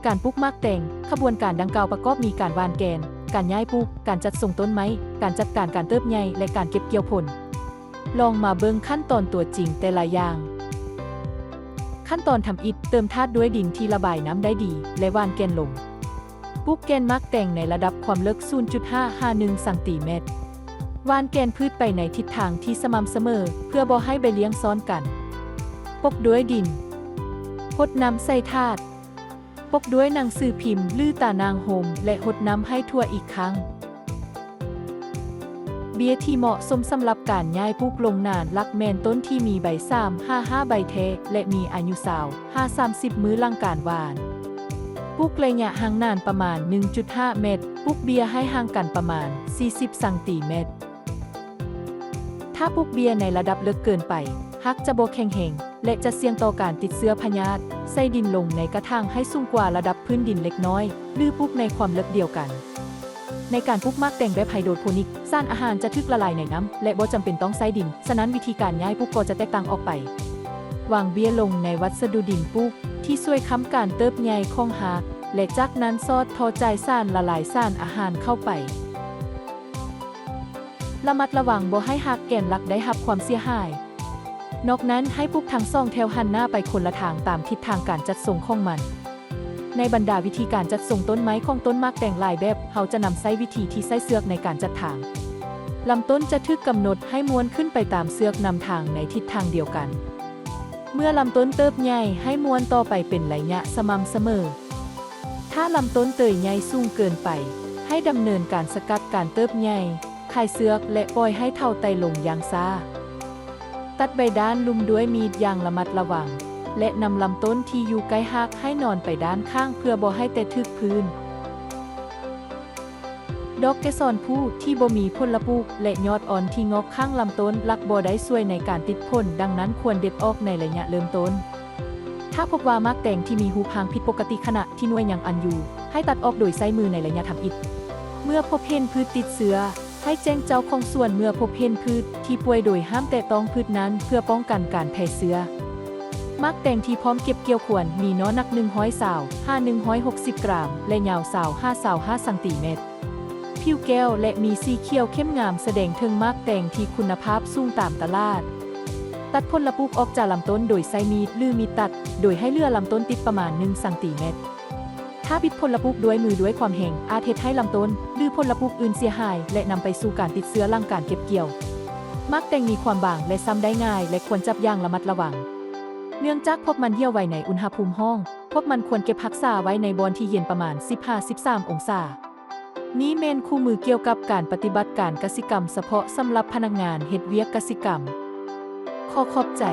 การปลูกหมากแตงขบวนการดังกล่าวประกอบมีการหว่านแกนการย้ายปลูกการจัดส่งต้นไม้การจัดการการเติบใหญ่และการเก็บเกี่ยวผลลองมาเบิ่งขั้นตอนตัวจริงแต่ละอย่างขั้นตอนทำอิฐเติมธาตุด้วยดินที่ระบายน้ำได้ดีและหว่านแกนลงปลูกแกนหมากแตงในระดับความลึก 0.551 ซมหว่านแกนพืชไปในทิศทางที่สม่ำเสมอเพื่อบ่ให้ใบเลี้ยงซ้อนกันปกด้วยดินหดน้ำใส่ธาตุปกด้วยหนังสือพิมพ์ลือตานางโฮมและหดน้ำให้ทั่วอีกครั้งเบี้ยที่เหมาะสมสำหรับการย้ายปลูกลงนานลักแมนต้นที่มีใบ3-5 ใบเทและมีอายุสาว5-30 มื้อหลังการหว่านปลูกระยะห่างนานประมาณ 1.5 เมตรปลูกเบี้ยให้ห่างกันประมาณ40 ซมถ้าปลูกเบี้ยในระดับลึกเกินไปฮักจะบ่แข็งแรงและจะเสี่ยงต่อการติดเชื้อพยาธิใส่ดินลงในกระถางให้สูงกว่าระดับพื้นดินเล็กน้อยหรือปลูกในความลึกเดียวกันในการปลูกหมากแตงแบบไฮโดรโปนิกสารอาหารจะถูกละลายในน้ำและบ่จำเป็นต้องใส่ดินฉะนั้นวิธีการย้ายปลูกก็จะแตกต่างออกไปวางเบี้ยลงในวัสดุดินปลูกที่ช่วยค้ำการเติบใหญ่ของหากและจากนั้นซอดทอจ่ายสารละลายสารอาหารเข้าไประมัดระวังบ่ให้หากแกนหลักได้รับความเสียหายนอกนั้นให้ปลูกทั้ง2 แถวหันหน้าไปคนละทางตามทิศทางการจัดส่งของมันในบรรดาวิธีการจัดส่งต้นไม้ของต้นหมากแตงหลายแบบเขาจะนำใช้วิธีที่ใช้เสือกในการจัดทางลำต้นจะถูกกำหนดให้ม้วนขึ้นไปตามเสือกนำทางในทิศทางเดียวกันเมื่อลำต้นเติบใหญ่ให้ม้วนต่อไปเป็นระยะสม่ำเสมอถ้าลำต้นเติบใหญ่สูงเกินไปให้ดำเนินการสกัดการเติบใหญ่คลายเสือกและปล่อยให้เท่าไตลงอย่างช้าตัดใบด้านลุ่มด้วยมีดอย่างระมัดระวังและนำลำต้นที่อยู่ใกล้หากให้นอนไปด้านข้างเพื่อบ่ให้แตะทึกพื้นดอกเกสรผู้ที่บ่มีผลปลูกและยอดอ่อนที่งอกข้างลำต้นลักบ่ได้ช่วยในการติดผลดังนั้นควรเด็ดออกในระยะเริ่มต้นถ้าพบว่าหมากแตงที่มีหูพางผิดปกติขณะที่หน่วยยังอันอยู่ให้ตัดออกโดยใช้มือในระยะทำอิฐเมื่อพบเห็นพืชติดเชื้อให้แจ้งเจ้าของสวนเมื่อพบเห็นพืชที่ป่วยโดยห้ามแตะต้องพืชนั้นเพื่อป้องกันการแพร่เชื้อหมากแตงที่พร้อมเก็บเกี่ยวควรมีน้อหนัก100 ซาว160 กรัมและยาวซาว5 ซมผิวแก้วและมีสีเขียวเข้มงามแสดงถึงหมากแตงที่คุณภาพสูงตามตลาดตัดผลปลูกออกจากลำต้นโดยใช้มีดหรือมีดตัดโดยให้เลื่อลำต้นติดประมาณ1 ซมถ้าบิดผลปลูกด้วยมือด้วยความแห้งอาจเฮ็ดให้ลำต้นหรือผลปลูกอื่นเสียหายและนำไปสู่การติดเชื้อหลังการเก็บเกี่ยวหมากแตงมีความบางและซ้ำได้ง่ายและควรจับอย่างระมัดระวังเนื่องจากพวกมันเหี่ยวไวในอุณหภูมิห้องพวกมันควรเก็บรักษาไว้ในบอนที่เย็นประมาณ 15-13 องศานี้แม่นคู่มือเกี่ยวกับการปฏิบัติการกสิกรรมเฉพาะสำหรับพนักงานเฮ็ดเวียกกสิกรรมขอขอบใจ